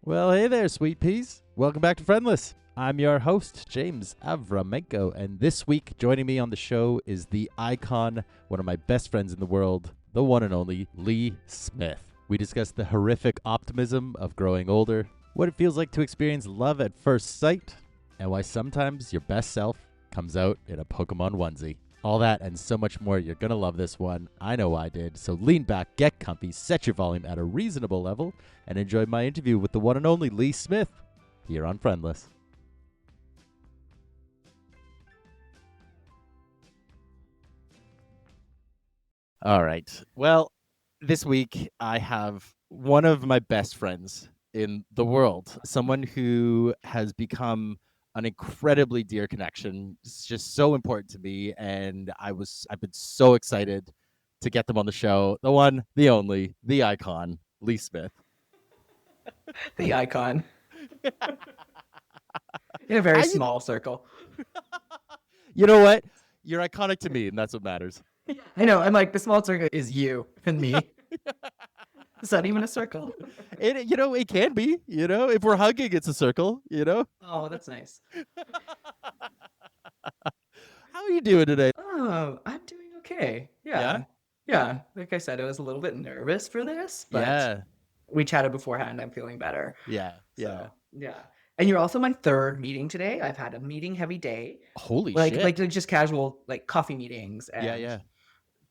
Well, hey there, sweet peas. Welcome back to Friendless. I'm your host, James Avramenko, and this week joining me on the show is the icon, one of my best friends in the world, the one and only Lee Smith. We discuss the horrific optimism of growing older, what it feels like to experience love at first sight, and why sometimes your best self comes out in a Pokemon onesie. All that and so much more. You're going to love this one. I know I did. So lean back, get comfy, set your volume at a reasonable level, and enjoy my interview with the one and only Lee Smith here on Friendless. All right. Well, this week I have one of my best friends in the world, someone who has become an incredibly dear connection. It's just so important to me, and I've been so excited to get them on the show. The one, the only, the icon, Lee Smith. The icon. In a very I- small circle. You know what? You're iconic to me, and that's what matters. I know. I'm like, the small circle is you and me. Is that even a circle? It can be. If we're hugging, it's a circle. Oh, that's nice. How are you doing today? Oh, I'm doing okay. Yeah? Yeah. Yeah. Like I said, I was a little bit nervous for this, but Yeah. we chatted beforehand. I'm feeling better. Yeah. So, yeah. And you're also my third meeting today. I've had a meeting heavy day. Holy Like shit. just casual like coffee meetings and Yeah.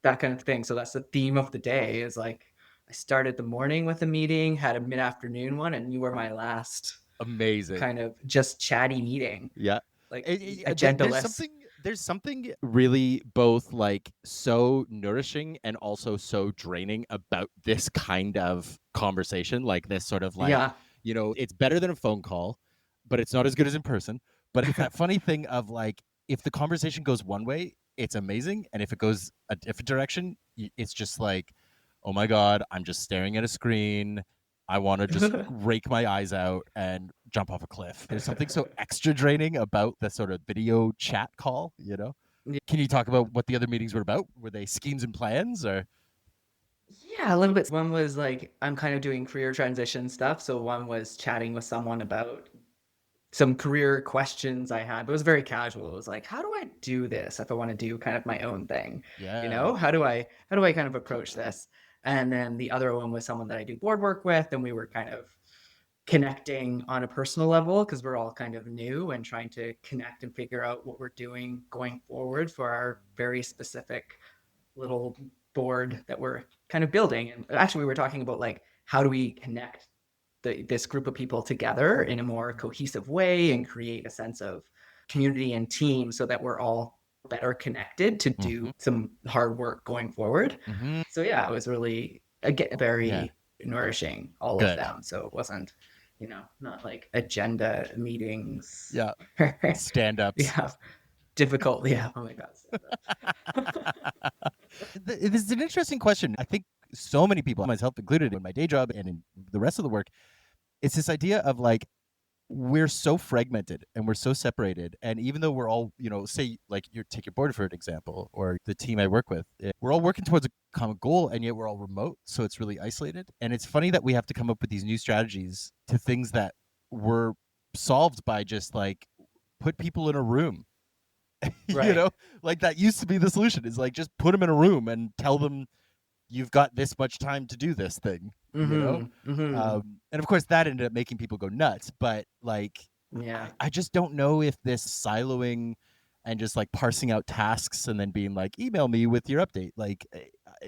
that kind of thing. So that's the theme of the day is like I started the morning with a meeting, had a mid-afternoon one, and you were my last Amazing. kind of just chatty meeting. Yeah. Like There's agendaless. something really both like so nourishing and also so draining about this kind of conversation, like this sort of like, Yeah. it's better than a phone call, but it's not as good as in person. But it's that funny thing of like, if the conversation goes one way, it's amazing. And if it goes a different direction, it's just like, oh my God, I'm just staring at a screen. I want to just rake my eyes out and jump off a cliff. There's something so extra draining about the sort of video chat call, Yeah. Can you talk about what the other meetings were about? Were they schemes and plans or? Yeah, a little bit. One was like I'm kind of doing career transition stuff. So one was chatting with someone about some career questions I had, but it was very casual. It was like, how do I do this if I want to do kind of my own thing? Yeah. How do I kind of approach this? And then the other one was someone that I do board work with, and we were kind of connecting on a personal level because we're all kind of new and trying to connect and figure out what we're doing going forward for our very specific little board that we're kind of building. And actually we were talking about like how do we connect this group of people together in a more cohesive way and create a sense of community and team so that we're all better connected to do some hard work going forward. So yeah, it was really again very nourishing, all of them. So it wasn't, not like agenda meetings. Yeah. Stand-ups. Yeah. Difficult. Yeah. Oh my God. This is an interesting question. I think so many people, myself included, in my day job and in the rest of the work, it's this idea of like, we're so fragmented and we're so separated. And even though we're all, say like you take your board for an example, or the team I work with, we're all working towards a common goal and yet we're all remote. So it's really isolated. And it's funny that we have to come up with these new strategies to things that were solved by just like put people in a room. Right. Like that used to be the solution, is like just put them in a room and tell them you've got this much time to do this thing. And of course that ended up making people go nuts, but like, Yeah. I just don't know if this siloing and just like parsing out tasks and then being like, email me with your update, like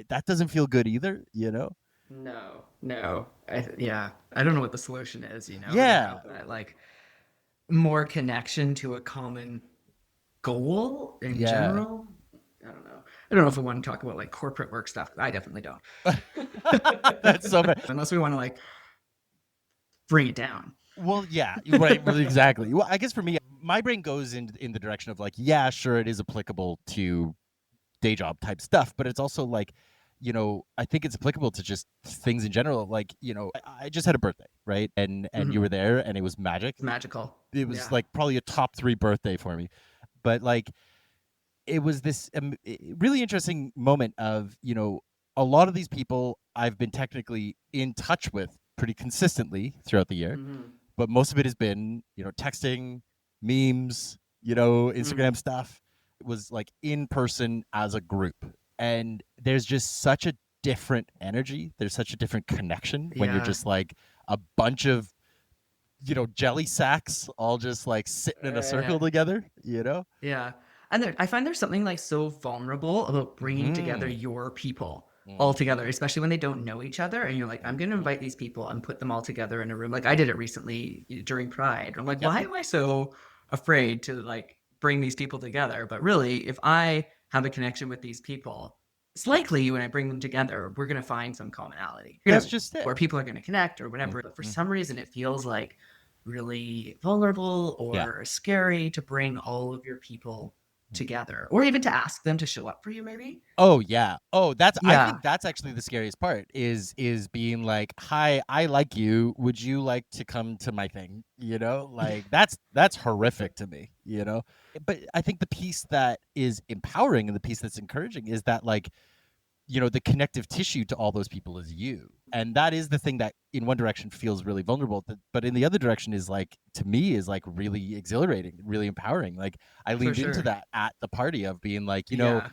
that doesn't feel good either. No. I don't know what the solution is, Yeah. but like more connection to a common goal in general. I don't know. I don't know if we want to talk about like corporate work stuff. I definitely don't. That's so bad. Unless we want to like bring it down. Well, yeah, right, exactly. Well, I guess for me, my brain goes in the direction of like, yeah, sure, it is applicable to day job type stuff, but it's also like, I think it's applicable to just things in general. Like, I just had a birthday, right? And you were there, and it was magic. It's magical. It was like probably a top 3 birthday for me, but like, it was this really interesting moment of, a lot of these people I've been technically in touch with pretty consistently throughout the year, Mm-hmm. but most of it has been, texting, memes, Instagram stuff. It was like in person as a group. And there's just such a different energy. There's such a different connection when you're Yeah. just like a bunch of, jelly sacks all just like sitting in a circle together, Yeah. And I find there's something like so vulnerable about bringing together Mm-hmm. your people all together, Mm-hmm. especially when they don't know each other. And you're like, I'm going to invite these people and put them all together in a room. Like I did it recently during Pride. I'm like, Yep. why am I so afraid to like bring these people together? But really, if I have a connection with these people, it's likely when I bring them together, we're going to find some commonality. That's just it. Where people are going to connect or whatever. But for some reason, it feels like really vulnerable Yeah. or scary to bring all of your people together, or even to ask them to show up for you, maybe. Oh yeah. Oh, I Yeah. think that's actually the scariest part is being like, "Hi, I like you. Would you like to come to my thing?" Like that's horrific to me, But I think the piece that is empowering and the piece that's encouraging is that like, the connective tissue to all those people is you. And that is the thing that in one direction feels really vulnerable, but in the other direction is like, to me, is like really exhilarating, really empowering. Like I For leaned into sure. that at the party of being like, Yeah.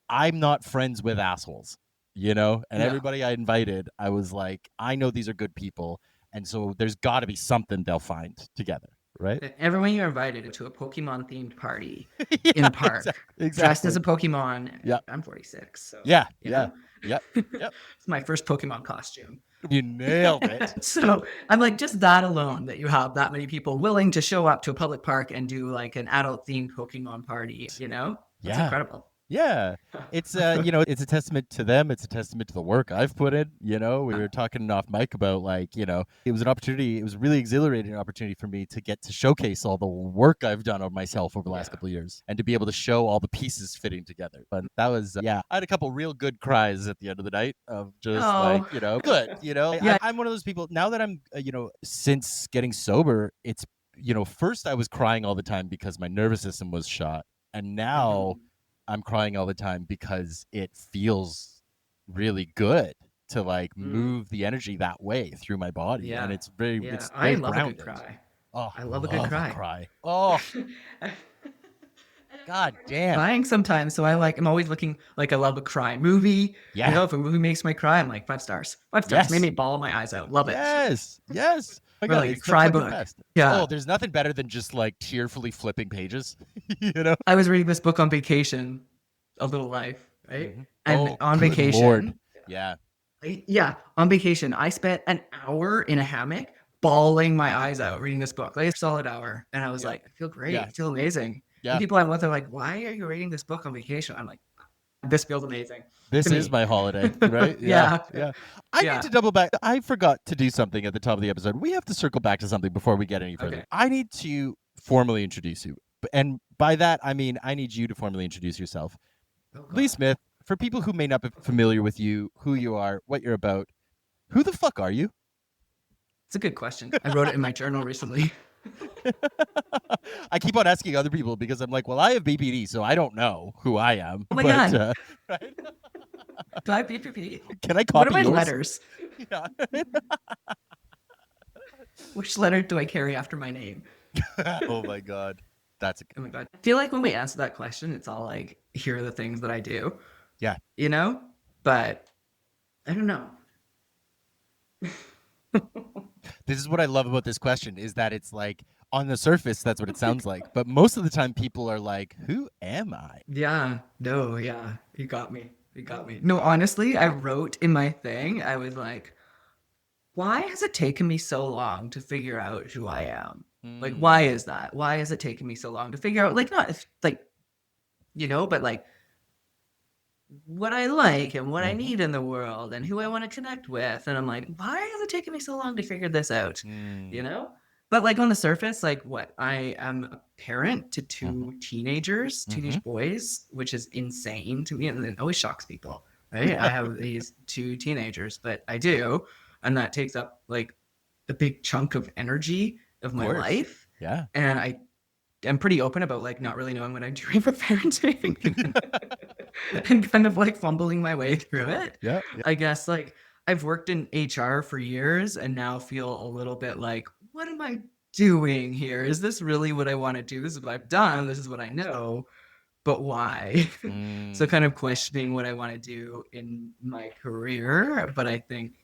I'm not friends with assholes, and No. everybody I invited, I was like, I know these are good people. And so there's got to be something they'll find together. Right. Everyone you're invited to a Pokemon themed party Yeah, in the park, dressed as exactly. a Pokemon. Yeah. I'm 46, so Yeah. you Yeah. know, Yep. Yep. it's my first Pokemon costume. You nailed it. So I'm like, just that alone, that you have that many people willing to show up to a public park and do like an adult themed Pokemon party, that's Yeah. incredible. Yeah. It's it's a testament to them. It's a testament to the work I've put in. We were talking off mic about like, it was an opportunity. It was a really exhilarating opportunity for me to get to showcase all the work I've done on myself over the last couple of years and to be able to show all the pieces fitting together. But that was I had a couple real good cries at the end of the night of just like, good, Yeah. I'm one of those people now that I'm, since getting sober, it's, first I was crying all the time because my nervous system was shot. And now I'm crying all the time because it feels really good to like move the energy that way through my body. Yeah. And it's very, Yeah. it's I very love a good grounded. cry. Oh, I love a good cry. cry. Oh, God damn. Crying sometimes, so I'm always looking like I love a cry movie. Yeah. If a movie makes me cry, I'm like 5 stars. 5 stars. Yes. Made me bawl my eyes out. Love it. Yes. Yes. Or like a cry book. Yeah. Oh, there's nothing better than just like tearfully flipping pages. I was reading this book on vacation, A Little Life, right? Mhm. And on good vacation. Lord. Yeah. Yeah, on vacation, I spent an hour in a hammock bawling my eyes out reading this book, like a solid hour. And I was like, I feel great. Yeah. I feel amazing. Yeah. And people I'm with are like, why are you reading this book on vacation? I'm like, this feels amazing. This to is me. my holiday, right? Yeah. Yeah. I need to double back. I forgot to do something at the top of the episode. We have to circle back to something before we get any further. Okay. I need to formally introduce you. And by that, I mean, I need you to formally introduce yourself. Oh, Lee God. Smith, for people who may not be familiar with you, who you are, what you're about, who the fuck are you? It's a good question. I wrote it in my journal recently. I keep on asking other people because I'm like, well, I have BPD, so I don't know who I am. Oh my God. Right? Do I have BPP? Can I copy What are my yours? letters? Yeah. Which letter do I carry after my name? Oh my God. That's Oh my God. I feel like when we answer that question, it's all like, here are the things that I do. Yeah. But I don't know. This is what I love about this question is that it's like on the surface, that's what it sounds like. But most of the time people are like, who am I? Yeah. No, yeah. You got me. No, honestly, I wrote in my thing, I was like, why has it taken me so long to figure out who I am? Like, why is that? Why has it taken me so long to figure out, like, not like, but like what I like and what I need in the world and who I want to connect with. And I'm like, why has it taken me so long to figure this out? But like on the surface, like what I am a parent to two teenagers, teenage boys, which is insane to me. And it always shocks people, right? I have these two teenagers, but I do. And that takes up like a big chunk of energy of my life. Yeah. And I'm pretty open about like not really knowing what I'm doing for parenting and kind of like fumbling my way through it. Yeah. I guess like I've worked in HR for years and now feel a little bit like, what am I doing here? Is this really what I want to do? This is what I've done. This is what I know, but why? So Mm, kind of questioning what I want to do in my career. But I think,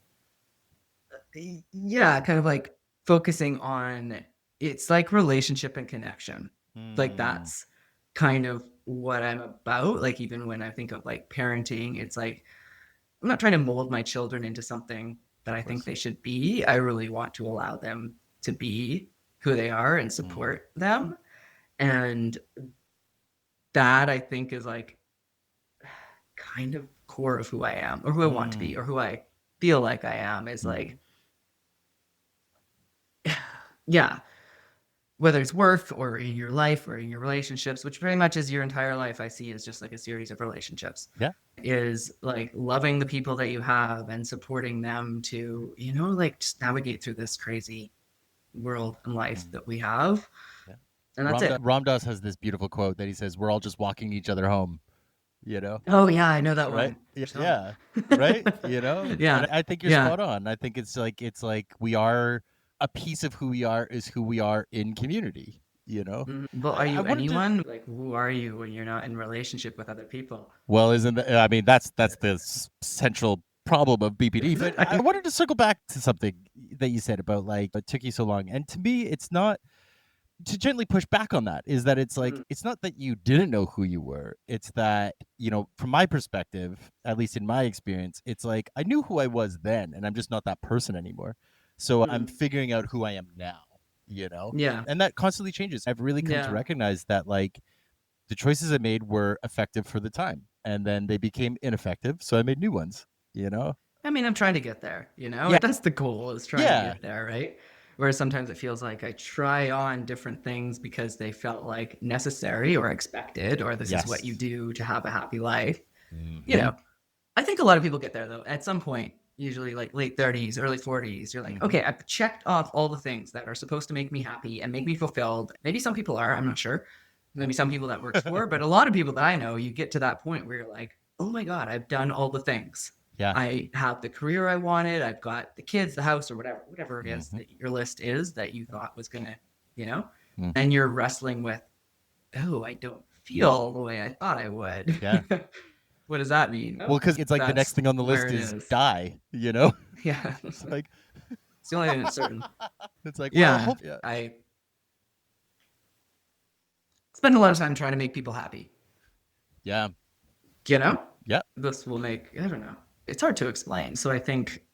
yeah, kind of like focusing on it's like relationship and connection. Like mm, that's kind of what I'm about. Like even when I think of like parenting, it's like I'm not trying to mold my children into something that of I think course. they should be. I really want to allow them to be who they are and Mm, support them. And that I think is like kind of core of who I am or who I want to be mm, or who I feel like I am is mm. like, yeah, whether it's work or in your life or in your relationships, which very much is your entire life, I see as just like a series of relationships, Yeah. is like loving the people that you have and supporting them to, like just navigate through this crazy world and life Mm, that we have. yeah. And that's it. Ram Dass has this beautiful quote that he says, "We're all just walking each other home." You know, Oh, yeah, I know that right? one. Yeah, Some. yeah, right. You know, Yeah. and I think you're Yeah. spot on. I think it's like we are a piece of who we are is who we are in community. You know, Well, are I you wanted to. anyone? Like, who are you when you're not in relationship with other people? Well, isn't that, I mean that's the central problem of BPD. But I wanted to circle back to something that you said about like it took you so long, and to me, it's not to gently push back on that. Is that it's like Mm, it's not that you didn't know who you were. It's that from my perspective, at least in my experience, it's like I knew who I was then, and I'm just not that person anymore. So I'm mm. figuring out who I am now. You know, Yeah. and that constantly changes. I've really come to Yeah. recognize that like the choices I made were effective for the time, and then they became ineffective, so I made new ones. You know? I mean, I'm trying to get there, Yeah, That's the goal is trying to yeah, get there, right? Whereas sometimes it feels like I try on different things because they felt like necessary or expected, or this is what you yes. do to have a happy life. You Mm-hmm. know, I think a lot of people get there though. At some point, usually like late 30s, early 40s, you're like, Mm-hmm. okay, I've checked off all the things that are supposed to make me happy and make me fulfilled. Maybe some people are, I'm not sure. Maybe some people that works for, but a lot of people that I know, you get to that point where you're like, oh my God, I've done all the things. Yeah. I have the career I wanted. I've got the kids, the house, or whatever it is Mm-hmm. that your list is that you thought was gonna, you know, Mm. and you're wrestling with, oh, I don't feel the way I thought I would. Yeah. What does that mean? Well, Oh, because it's like the next that's thing on the where list it is is. die. You know, Yeah. it's like It's the only thing that's certain. it's like well, Yeah. hope yeah, I spend a lot of time trying to make people happy. yeah, You know? yeah, This will make, I don't know. It's hard to explain. So I think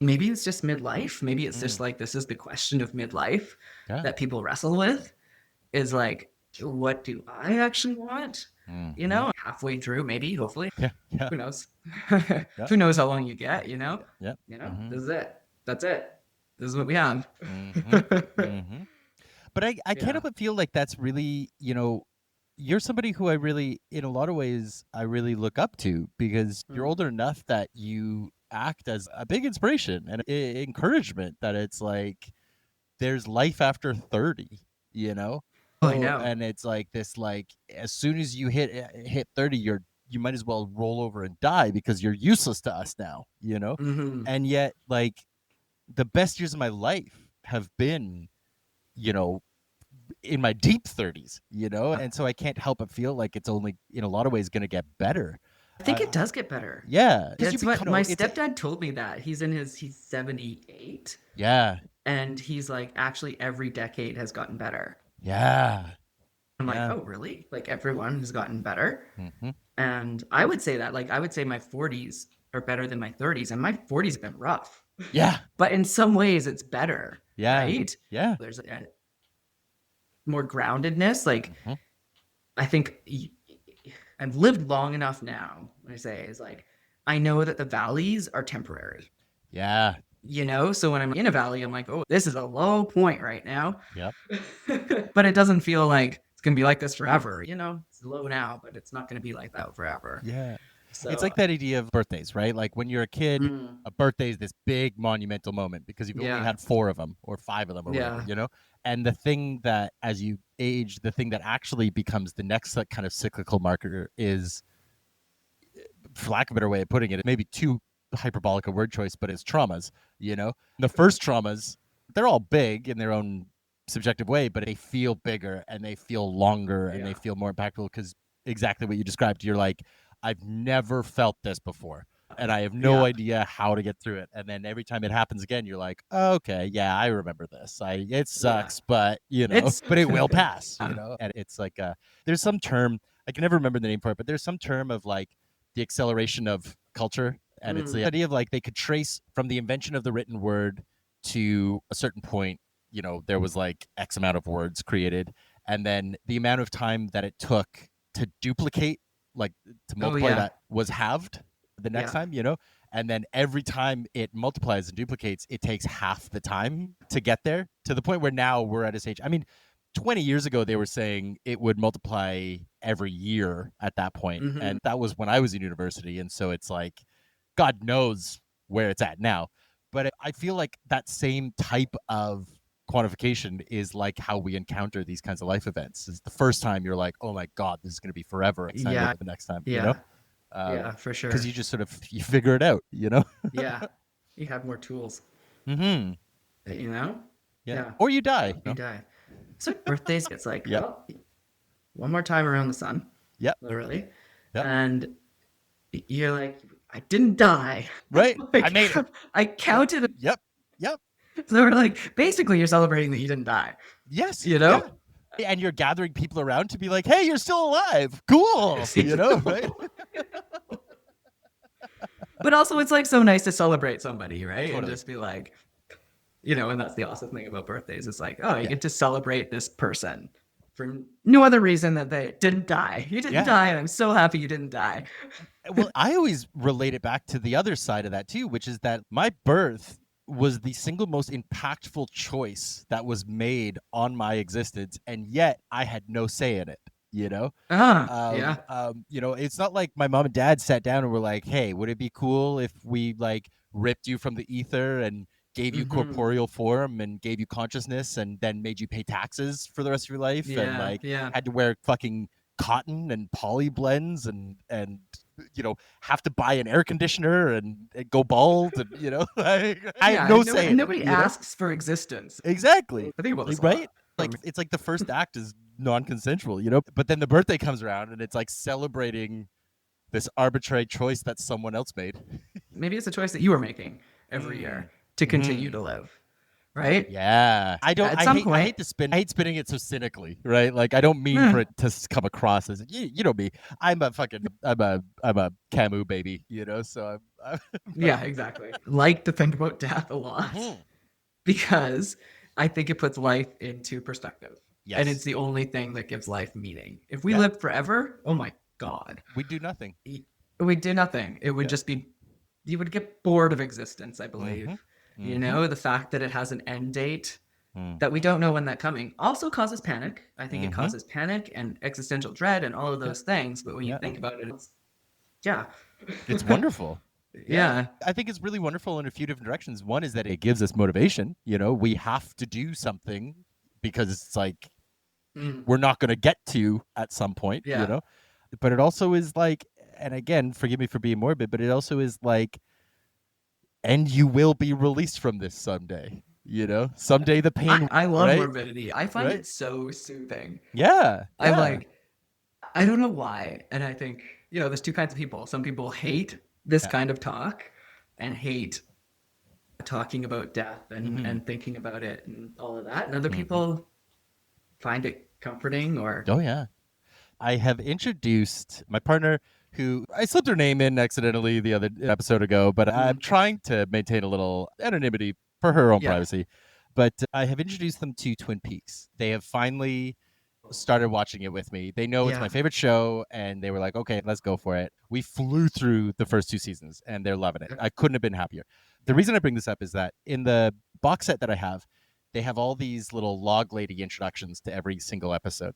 maybe it's just midlife. Maybe it's just mm, like this is the question of midlife yeah, that people wrestle with is like, what do I actually want? mm-hmm. Halfway through, maybe, hopefully. Yeah, yeah, Who knows? yeah, Who knows how long you get, yeah, yeah, mm-hmm. This is it. That's it. This is what we have. Mm-hmm. Mm-hmm. But I can't Yeah. help but feel like that's really, you're somebody who I really, in a lot of ways, I really look up to because you're Mm. older enough that you act as a big inspiration and encouragement that it's like there's life after 30, you know? Oh, I know. And it's like this, like, as soon as you hit 30, you might as well roll over and die because you're useless to us now, you know? Hmm. And yet, like, the best years of my life have been, you know, in my deep 30s, and so I can't help but feel like it's only in a lot of ways going to get better. I think it does get better. Yeah, because you That's what become, my it's stepdad told me that. He's 78 yeah, and he's like, actually, every decade has gotten better. yeah, I'm like, yeah, oh, really? Like everyone has gotten better. hmm, And I would say that, like, I would say my 40s are better than my 30s, and my 40s have been rough. yeah, But in some ways, it's better, yeah, right? yeah, There's a more groundedness. Like, hmm, I think I've lived long enough now. What I say is like, I know that the valleys are temporary, yeah, So when I'm in a valley, I'm like, oh, this is a low point right now. yep, But it doesn't feel like it's going to be like this forever. It's low now, but it's not going to be like that forever. yeah. It's So, like that idea of birthdays, right? Like when you're a kid, mm, a birthday is this big monumental moment because you've only yeah, had four of them or five of them or whatever, yeah. And the thing that, as you age, the thing that actually becomes the next kind of cyclical marker is, for lack of a better way of putting it, maybe two hyperbolic a word choice, but it's traumas, The first traumas, they're all big in their own subjective way, but they feel bigger and they feel longer and they feel more impactful because exactly what you described. You're like, I've never felt this before and I have no idea how to get through it. And then every time it happens again, you're like, oh, okay, yeah, I remember this. It sucks, but but it will pass, And it's like there's some term, I can never remember the name for it, but there's some term of like the acceleration of culture. And it's the idea of like they could trace from the invention of the written word to a certain point, there was like X amount of words created. And then the amount of time that it took to duplicate, like to multiply that was halved the next time, And then every time it multiplies and duplicates, it takes half the time to get there, to the point where now we're at a stage. I mean, 20 years ago, they were saying it would multiply every year at that point. And that was when I was in university. And so it's like, God knows where it's at now. But I feel like that same type of quantification is like how we encounter these kinds of life events. It's the first time you're like, oh my God, this is going to be forever. It's not over the next time, Yeah, for sure. Because you just sort of, you figure it out, Yeah. You have more tools. Yeah. Or you die. You die. So birthdays, it's like, well, one more time around the sun. Yep. Literally. Yep. And you're like, I didn't die. Right. Like, I made it. I counted. Yep. So we're like, basically, you're celebrating that you didn't die. Yes. Yeah. And you're gathering people around to be like, hey, you're still alive. Cool. Right? But also, it's like so nice to celebrate somebody, right? Totally. And just be like, and that's the awesome thing about birthdays. It's like, oh, you get to celebrate this person for no other reason than they didn't die. You didn't die, and I'm so happy you didn't die. Well, I always relate it back to the other side of that too, which is that my birth was the single most impactful choice that was made on my existence, and yet I had no say in it. It's not like my mom and dad sat down and were like, hey, would it be cool if we like ripped you from the ether and gave you corporeal form and gave you consciousness and then made you pay taxes for the rest of your life and like had to wear fucking cotton and poly blends and have to buy an air conditioner and go bald and like, I have no say. Nobody asks for existence. Exactly. I think about this, right? Like it's like the first act is non-consensual, but then the birthday comes around and it's like celebrating this arbitrary choice that someone else made. Maybe it's a choice that you are making every year to continue to live. Right? Yeah. I hate spinning it so cynically, right? Like I don't mean for it to come across as you know me. I'm a Camus baby, so I'm yeah, exactly. Like to think about death a lot because I think it puts life into perspective. Yes. And it's the only thing that gives life meaning. If we lived forever, oh my God. We'd do nothing. We'd do nothing. It would just be, you would get bored of existence, I believe. The fact that it has an end date, that we don't know when that's coming, also causes panic. I think it causes panic and existential dread and all of those things. But when you think about it, it's wonderful. Yeah. I think it's really wonderful in a few different directions. One is that it gives us motivation. We have to do something because it's like we're not going to get to at some point, But it also is like, and again, forgive me for being morbid, but it also is like, and you will be released from this someday. Someday the pain. I love morbidity. I find it so soothing. Yeah. I'm like, I don't know why. And I think, there's two kinds of people. Some people hate this kind of talk and hate talking about death and thinking about it and all of that. And other people find it comforting or. Oh, yeah. I have introduced my partner, who I slipped her name in accidentally the other episode ago, but I'm trying to maintain a little anonymity for her own privacy. But I have introduced them to Twin Peaks. They have finally started watching it with me. They know it's my favorite show, and they were like, okay, let's go for it. We flew through the first 2 seasons, and they're loving it. I couldn't have been happier. The reason I bring this up is that in the box set that I have, they have all these little log lady introductions to every single episode.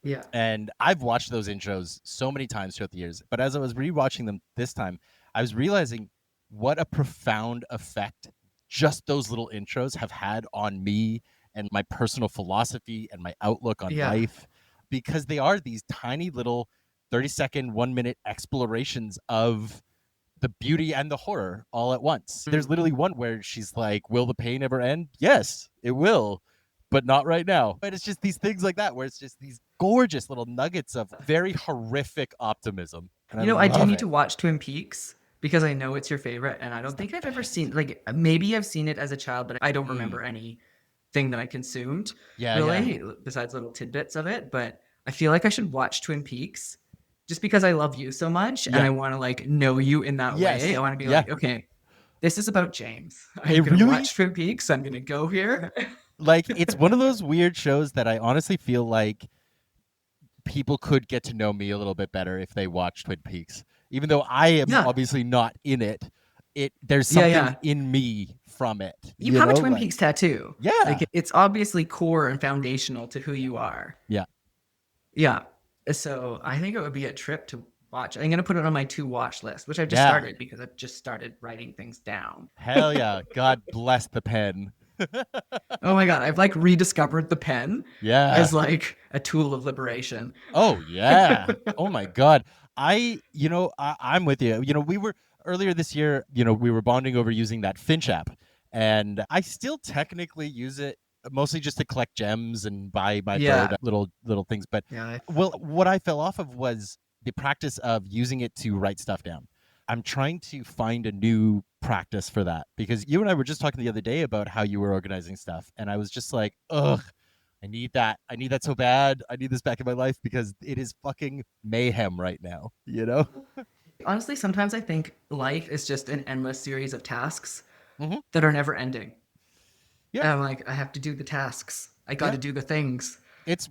Yeah. And I've watched those intros so many times throughout the years. But as I was rewatching them this time, I was realizing what a profound effect just those little intros have had on me and my personal philosophy and my outlook on life. Because they are these tiny little 30-second, 1-minute explorations of the beauty and the horror all at once. There's literally one where she's like, will the pain ever end? Yes, it will, but not right now. And it's just these things like that where it's just these gorgeous little nuggets of very horrific optimism. And I I do love need it. to watch Twin Peaks because I know it's your favorite, and I don't think I've ever seen, like, maybe I've seen it as a child, but I don't remember anything that I consumed Yeah, yeah. really, besides little tidbits of it. But I feel like I should watch Twin Peaks just because I love you so much and Yeah. I want to like know you in that Yes. way. I want to be Yeah. like, okay, this is about James. It I'm gonna really- watch Twin Peaks. I'm gonna go here. Like, it's one of those weird shows that I honestly feel like people could get to know me a little bit better if they watch Twin Peaks. Even though I am Yeah. obviously not in it, there's Yeah, something yeah. in me from it. You have a know? Twin Like, Peaks tattoo. Yeah. Like, it's obviously core and foundational to who you are. Yeah. Yeah. So I think it would be a trip to watch. I'm gonna put it on my to watch list, which I've just Yeah. started because I've just started writing things down. Hell yeah. God bless the pen. Oh my god, I've like rediscovered the pen Yeah. as like a tool of liberation. Oh yeah. Oh my God. I'm with you. We were earlier this year, we were bonding over using that Finch app, and I still technically use it mostly just to collect gems and buy my bird little things. But Yeah. what I fell off of was the practice of using it to write stuff down. I'm trying to find a new practice for that, because you and I were just talking the other day about how you were organizing stuff, and I was just like, ugh, I need that. I need that so bad. I need this back in my life because it is fucking mayhem right now, Honestly, sometimes I think life is just an endless series of tasks Mhm. that are never ending. Yeah. And I'm like, I have to do the tasks. I got to Yeah. do the things.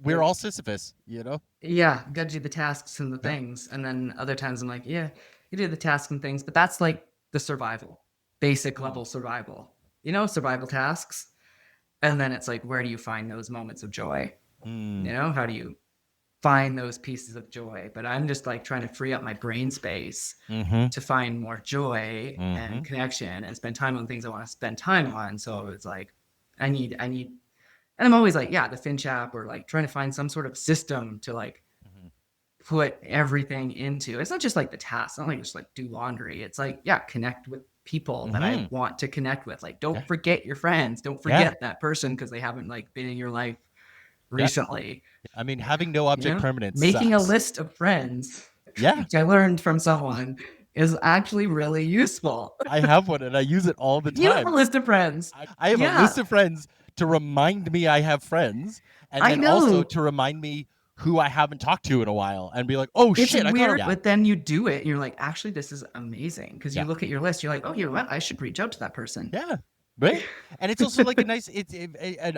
We're all Sisyphus, Yeah, got to do the tasks and the things. And then other times I'm like, yeah, you do the tasks and things, but that's like the survival, basic level survival, survival tasks. And then it's like, where do you find those moments of joy? How do you find those pieces of joy? But I'm just like trying to free up my brain space to find more joy and connection and spend time on things I want to spend time on. So it's like, I need, and I'm always like, yeah, the Finch app, or like trying to find some sort of system to like put everything into. It's not just like the tasks. I don't like just like do laundry. It's like, yeah, connect with people that I want to connect with. Like, don't forget your friends. Don't forget that person because they haven't like been in your life recently. I mean, having no object permanence. Making sucks. a list of friends, Yeah. which I learned from someone, is actually really useful. I have one and I use it all the time. You have a list of friends. I have a list of friends to remind me I have friends, and then also to remind me who I haven't talked to in a while, and be like, oh it's shit, weird, but then you do it and you're like, actually, this is amazing, because you look at your list, you're like, oh, you know what, I should reach out to that person. Yeah. Right. And it's also like a nice,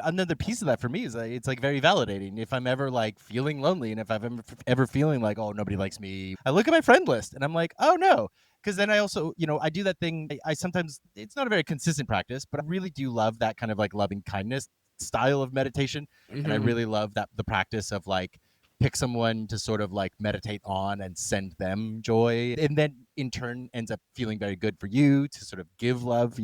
another piece of that for me is it's like very validating. If I'm ever like feeling lonely, and if I'm ever feeling like, oh, nobody likes me, I look at my friend list and I'm like, oh no. Because then I also, I do that thing. I sometimes, it's not a very consistent practice, but I really do love that kind of like loving kindness style of meditation. And I really love the practice of like, pick someone to sort of like meditate on and send them joy. And then in turn ends up feeling very good for you to sort of give love,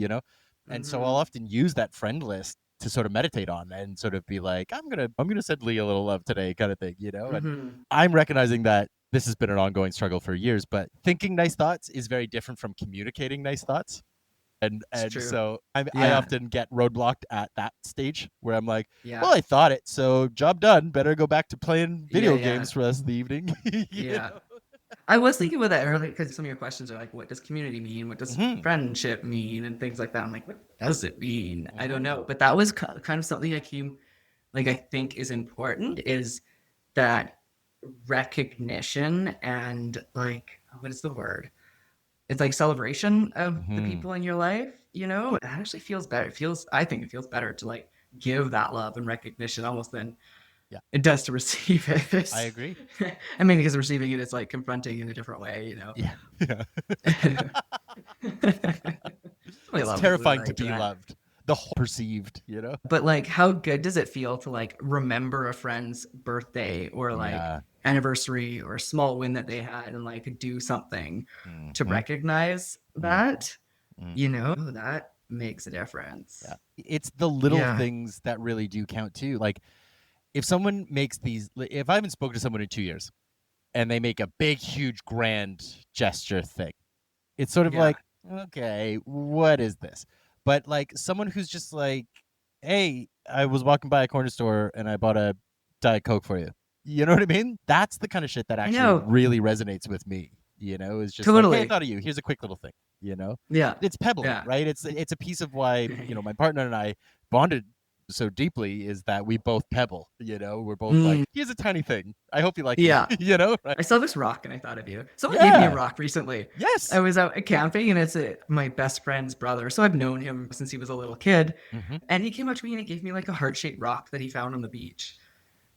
And so I'll often use that friend list to sort of meditate on and sort of be like, I'm gonna send Lee a little love today, kind of thing, And I'm recognizing that this has been an ongoing struggle for years, but thinking nice thoughts is very different from communicating nice thoughts. And so I often get roadblocked at that stage where I'm like, well, I thought it, so job done. Better go back to playing video games for the rest of the evening. know? I was thinking about that earlier because some of your questions are like, what does community mean? What does friendship mean? And things like that. I'm like, what does it mean? I don't know. But that was kind of something that came, like, I think is important, is that recognition and like, what is the word? It's like celebration of the people in your life, It actually feels better. I think it feels better to like give that love and recognition almost than it does to receive it. I agree. I mean, because receiving it is like confronting in a different way, Yeah. It's terrifying to be loved. The whole perceived, But like, how good does it feel to like remember a friend's birthday or like anniversary or a small win that they had and like do something to recognize that? That makes a difference. Yeah. It's the little things that really do count too. Like, if someone makes if I haven't spoken to someone in 2 years and they make a big, huge, grand gesture thing, it's sort of Yeah. like, okay, what is this? But like someone who's just like, hey, I was walking by a corner store and I bought a Diet Coke for you. You know what I mean? That's the kind of shit that I actually know. really resonates with me. It's just like, hey, I Totally. thought of you. Here's a quick little thing. You know, Yeah. it's pebbling, Yeah. right? It's a piece of why my partner and I bonded so deeply is that we both pebble. We're both like, Mm, here's a tiny thing. I hope you like it. yeah. Right? I saw this rock and I thought of you. Someone gave me a Yeah. rock recently. I Yes. was out camping and it's my best friend's brother. So I've known him since he was a little kid. Hmm. And he came up to me and he gave me like a heart-shaped rock that he found on the beach.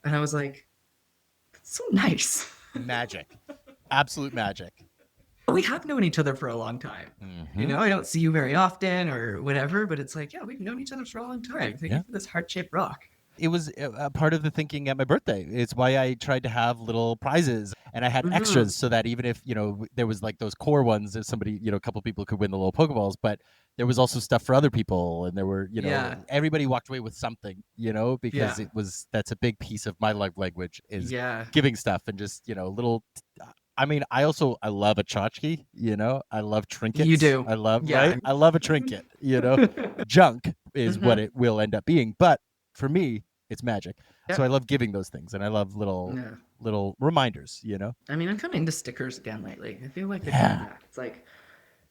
And I was like, that's so nice. Magic. Absolute magic. We have known each other for a long time. Hmm. I don't see you very often or whatever, but it's like, yeah, we've known each other for a long time. Thank you Yeah. for this heart-shaped rock. It was a part of the thinking at my birthday. It's why I tried to have little prizes and I had Hmm. extras so that even if, there was like those core ones, if somebody, a couple people could win the little Pokeballs, but there was also stuff for other people. And there were, Yeah. everybody walked away with something, because Yeah. that's a big piece of my love language is Yeah. giving stuff and just, little. I mean, I love a tchotchke, I love You trinkets. do. I love, Yeah. right? I love a trinket, Junk is what Hmm. it will end up being. But for me, it's magic. So I Yep. love giving those things, and I love Yeah. little reminders. I mean, I'm coming into stickers again lately. I feel like they're coming Yeah, back. It's like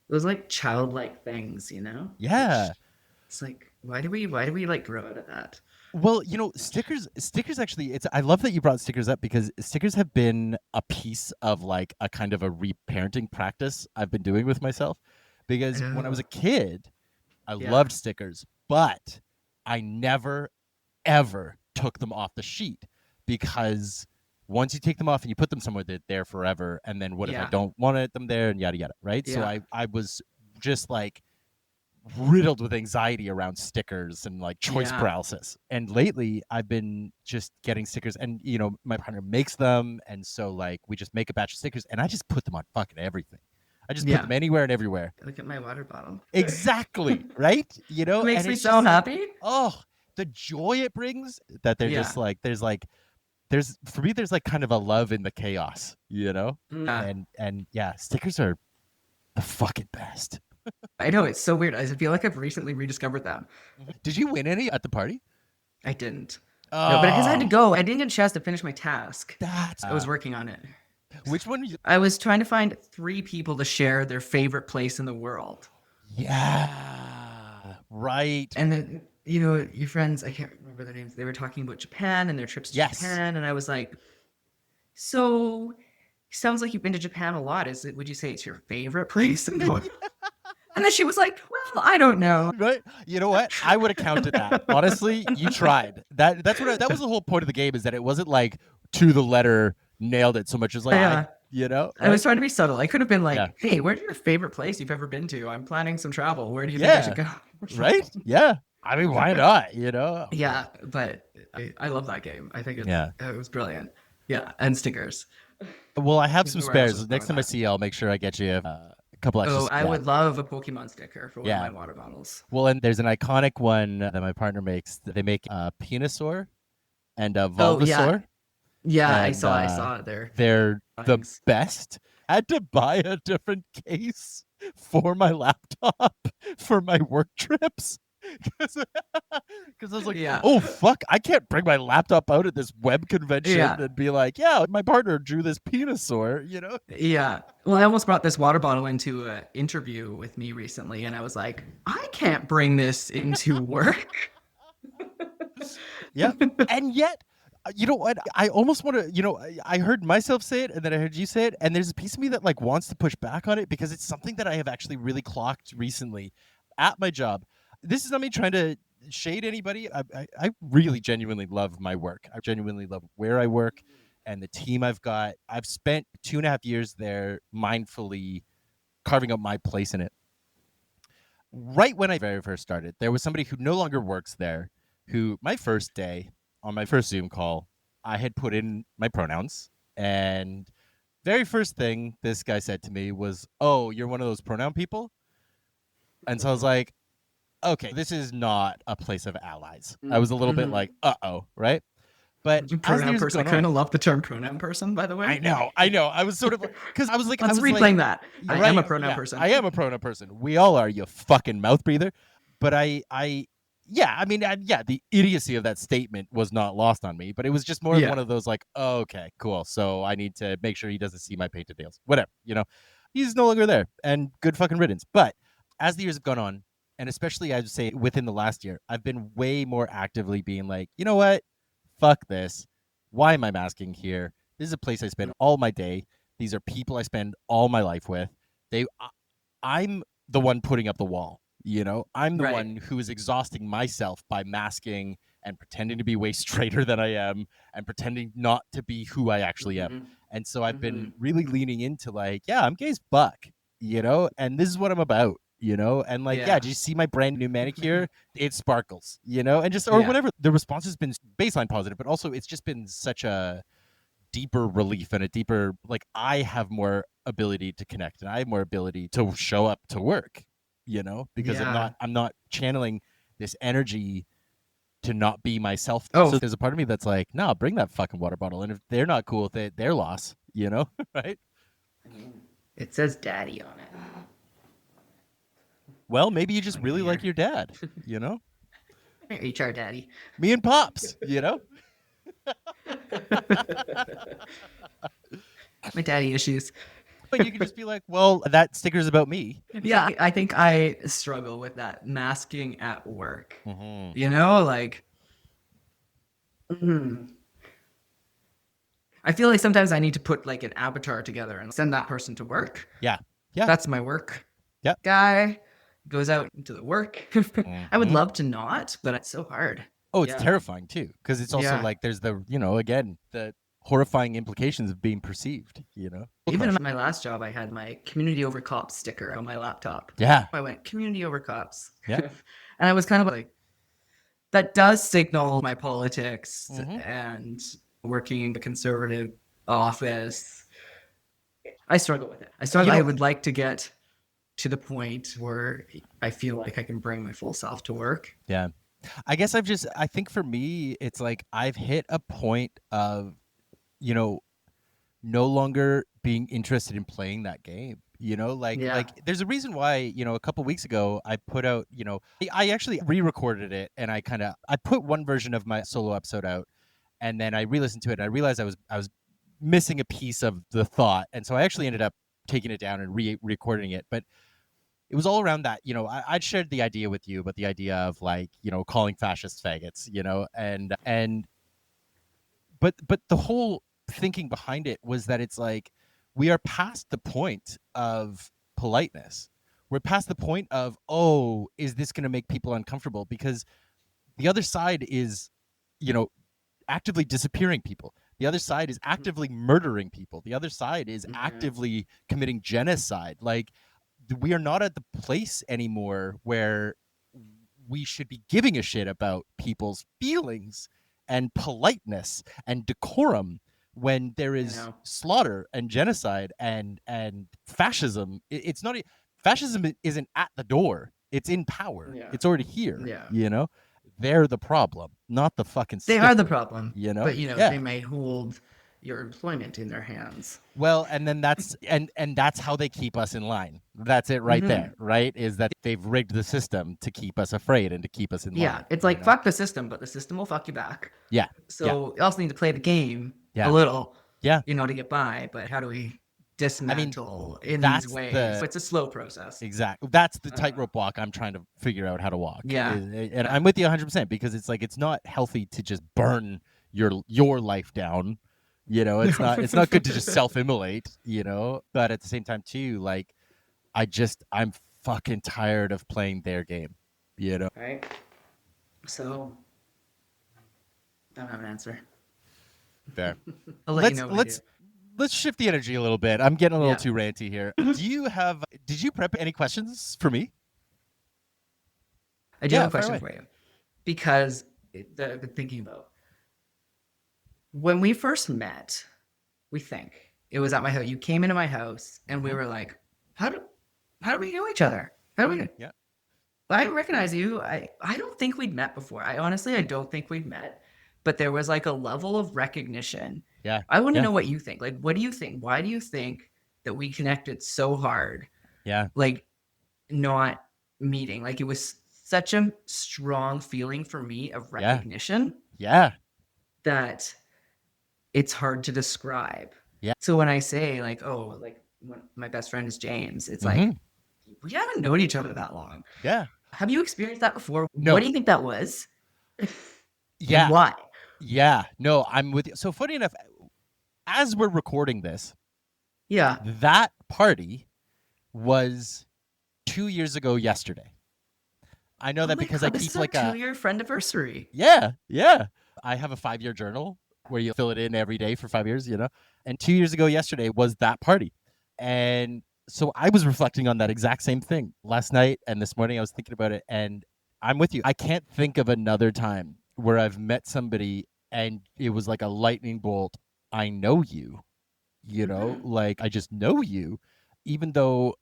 those like childlike things, yeah. Which it's like, why do we like grow out of that? Well, stickers actually. It's I love that you brought stickers up because stickers have been a piece of like a kind of a reparenting practice I've been doing with myself. Because when I was Oh, a kid, I yeah, loved stickers, but I never ever took them off the sheet because once you take them off and you put them somewhere, they're there forever. And then what if I yeah, don't want them there and yada yada, right? So yeah, I was just like riddled with anxiety around stickers and like choice yeah, paralysis. And lately I've been just getting stickers and my partner makes them and so like we just make a batch of stickers and I just put them on fucking everything. I just put yeah. them anywhere and everywhere. Look at my water bottle. Exactly, right? It makes And me it's so just like, happy. oh, the joy it brings that they're Yeah, just like there's for me there's like kind of a love in the chaos. yeah. And yeah, stickers are the fucking best. I know it's so weird. I feel like I've recently rediscovered them. Did you win any at the party? I didn't. No, but because I had to Oh, go, I didn't get a chance to finish my task. that's I was working on it. which one? I was trying to find three people to share their favorite place in the world. Yeah, right. And then, your friends, I can't remember their names, they were talking about Japan and their trips to Yes. Japan. And I was like, so sounds like you've been to Japan a lot. Would you say it's your favorite place in the world? And then she was like, well, I don't know. Right. You know what? I would have counted that. Honestly, you tried. That was the whole point of the game is that it wasn't like to the letter nailed it so much as like Yeah. I was right? trying to be subtle. I could have been Yeah. like, hey, where's your favorite place you've ever been to? I'm planning some travel. Where do you think I Yeah. should go? Right? Yeah. I mean, why not? Yeah, but I love that game. I think Yeah. it was brilliant. Yeah, and stickers. Well, I have This some is where else was spares. Next going time I that. see you, I'll make sure I get you a couple extras. Oh, I Yeah. would love a Pokemon sticker for one of Yeah. my water bottles. Well, and there's an iconic one that my partner makes. They make a Venusaur and a Oh yeah, Bulbasaur, yeah, I and saw I saw it there. they're the Thanks. best. I had to buy a different case for my laptop for my work trips because I was like, Yeah, oh fuck, I can't bring my laptop out at this web convention yeah, and be like, yeah, my partner drew this Venusaur, yeah. Well, I almost brought this water bottle into an interview with me recently, and I was like, I can't bring this into work. Yeah. And yet, you know what? I almost want to, I heard myself say it and then I heard you say it. And there's a piece of me that like wants to push back on it because it's something that I have actually really clocked recently at my job. This is not me trying to shade anybody. I really genuinely love my work. I genuinely love where I work and the team I've got. I've spent 2.5 years there mindfully carving out my place in it. Right when I very first started, there was somebody who no longer works there who my first day on my first Zoom call, I had put in my pronouns and very first thing this guy said to me was, "Oh, you're one of those pronoun people?" And so I was like, "Okay, this is not a place of allies." I was a little bit Mm-hmm. like, "Uh-oh," right? But as the Pronoun years have person. I gone kind on, of love the term pronoun person, by the way. I know. I was sort of because I was like, Let's reclaim that. you're I am right. a pronoun Yeah, person. I am a pronoun person. We all are. You fucking mouth breather. But yeah. I mean, yeah. The idiocy of that statement was not lost on me. But it was just more of one Yeah. of those like, oh, okay, cool. So I need to make sure he doesn't see my painted nails. Whatever. He's no longer there, and good fucking riddance. But as the years have gone on, and especially I'd say within the last year, I've been way more actively being like, you know what? Fuck this. Why am I masking here? This is a place I spend all my day. These are people I spend all my life with. I'm the one putting up the wall. I'm the Right. one who is exhausting myself by masking and pretending to be way straighter than I am and pretending not to be who I actually am. Mm-hmm. And so I've Mm-hmm. been really leaning into like, yeah, I'm gay as fuck, and this is what I'm about, and like, yeah, Yeah. did you see my brand new manicure? It sparkles, and just, or Yeah. whatever. The response has been baseline positive, but also it's just been such a deeper relief and a deeper, like, I have more ability to connect and I have more ability to show up to work, because Yeah. I'm not channeling this energy to not be myself. Oh, So there's a part of me that's like, no, bring that fucking water bottle. And if they're not cool with it, their loss, right? it says daddy on it. Well, maybe you just Like really like here. your dad, you know? HR daddy. Me and Pops, My daddy issues. But you could just be like, well, that sticker's about me. Yeah, I think I struggle with that masking at work. Mm-hmm. Like, I feel like sometimes I need to put like an avatar together and send that person to work. Yeah. Yeah. That's my work. Yeah. Guy goes out into the work. I would Mhm. love to not, but it's so hard. Oh, it's Yeah. terrifying too, because it's also Yeah. like there's the, again, the horrifying implications of being perceived, Even in my last job, I had my community over cops sticker on my laptop. Yeah. I went community over cops. Yeah. And I was kind of like, that does signal my politics Mhm. and working in the conservative office. I struggle with it. I would like to get to the point where I feel like I can bring my full self to work. Yeah. I guess I think for me, it's like I've hit a point of, no longer being interested in playing that game. Yeah. There's a reason why, a couple weeks ago I put out, I actually re-recorded it, and I put one version of my solo episode out, and then I re-listened to it and I realized I was missing a piece of the thought. And so I actually ended up taking it down and re-recording it. But it was all around that, I'd shared the idea with you, but the idea of like, calling fascists faggots, and but the whole thinking behind it was that it's like we are past the point of politeness. We're past the point of, oh, is this going to make people uncomfortable? Because the other side is, actively disappearing people. The other side is actively murdering people. The other side is actively committing genocide. Like, we are not at the place anymore where we should be giving a shit about people's feelings and politeness and decorum when there is slaughter and genocide and fascism. It's not, fascism isn't at the door. It's in power. Yeah. It's already here. Yeah. They're the problem, not the fucking They sticker, are the problem. But Yeah. they may hold your employment in their hands. Well, and then that's and that's how they keep us in line. That's it right there, right? Is that they've rigged the system to keep us afraid and to keep us in line. Yeah, it's like, fuck the system, but the system will fuck you back. Yeah. So you also need to play the game a little, to get by. But how do we dismantle in these ways? It's a slow process. Exactly. That's the tightrope walk I'm trying to figure out how to walk. Yeah. And I'm with you 100%, because it's like, it's not healthy to just burn your life down. It's not good to just self-immolate, but at the same time too, like, I'm fucking tired of playing their game, Right. So I don't have an answer. Fair. I'll let you know. Let's shift the energy a little bit. I'm getting a little too ranty here. Did you prep any questions for me? I do have a question for you, because I've been thinking about when we first met. We think it was at my house. You came into my house, and we were like, "How do we know each other? How do we?" Yeah. I recognize you. I don't think we'd met before. I don't think we'd met, but there was like a level of recognition. Yeah. I want to Yeah. know what you think. Like, what do you think? Why do you think that we connected so hard? Yeah. Like, not meeting. Like, it was such a strong feeling for me of Yeah. recognition Yeah. that it's hard to describe. Yeah. So when I say like, oh, like when my best friend is James, it's Mm-hmm. like we haven't known each other that long. Yeah. Have you experienced that before? No. What do you think that was? Yeah. And why? Yeah. No, I'm with you. So funny enough, as we're recording this, Yeah. that party was 2 years ago yesterday. I know Oh that my because God, I this keep is like our a 2-year friendiversary. yeah, yeah. I have a 5-year journal where you fill it in every day for 5 years, you know. And 2 years ago yesterday was that party, and so I was reflecting on that exact same thing last night and this morning. I was thinking about it, and I'm with you. I can't think of another time where I've met somebody and it was like a lightning bolt. I know you, you know, Mhm. like I just know you, even though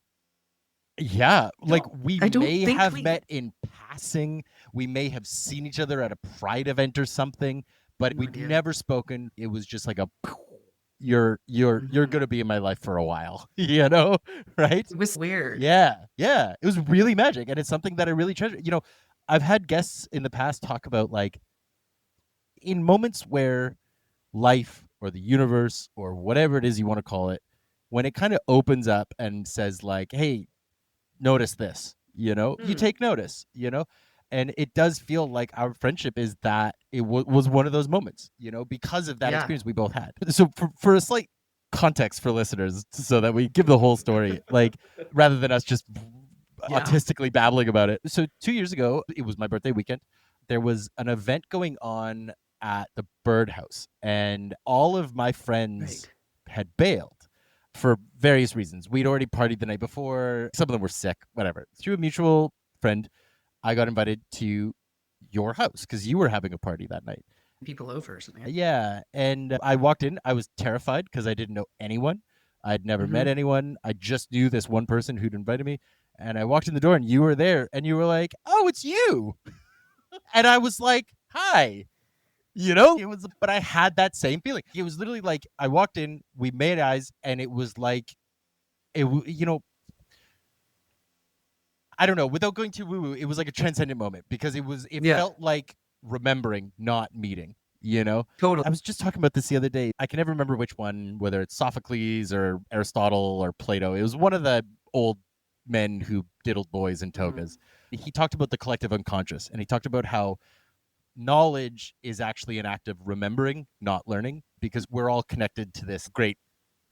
yeah, like we I don't may think have we. met in passing. We may have seen each other at a pride event or something, but No we'd idea. never spoken. It was just like a you're Mhm. going to be in my life for a while, you know, right? It was weird. Yeah. Yeah. It was really magic and it's something that I really treasure. You know, I've had guests in the past talk about like in moments where life or the universe or whatever it is you want to call it, when it kind of opens up and says like, "Hey, notice this," you know, you Mm. take notice, you know, and it does feel like our friendship is that it was one of those moments, you know, because of that Yeah. experience we both had. So for a slight context for listeners, so that we give the whole story, like rather than us just Yeah. autistically babbling about it. So 2 years ago, it was my birthday weekend. There was an event going on at the Birdhouse, and all of my friends Right. had bailed for various reasons. We'd already partied the night before. Some of them were sick, whatever. Through a mutual friend, I got invited to your house because you were having a party that night. People over or something. Yeah. And I walked in. I was terrified because I didn't know anyone. I'd never met Mhm. anyone. I just knew this one person who'd invited me. And I walked in the door and you were there and you were like, "Oh, it's you." And I was like, "Hi." You know, it was, but I had that same feeling. It was literally like I walked in, we made eyes, and it was like, you know, I don't know, without going too woo woo, it was like a transcendent moment because it Yeah. felt like remembering, not meeting, you know? Totally. I was just talking about this the other day. I can never remember which one, whether it's Sophocles or Aristotle or Plato. It was one of the old men who diddled boys in Mhm. togas. He talked about the collective unconscious and he talked about how knowledge is actually an act of remembering, not learning, because we're all connected to this great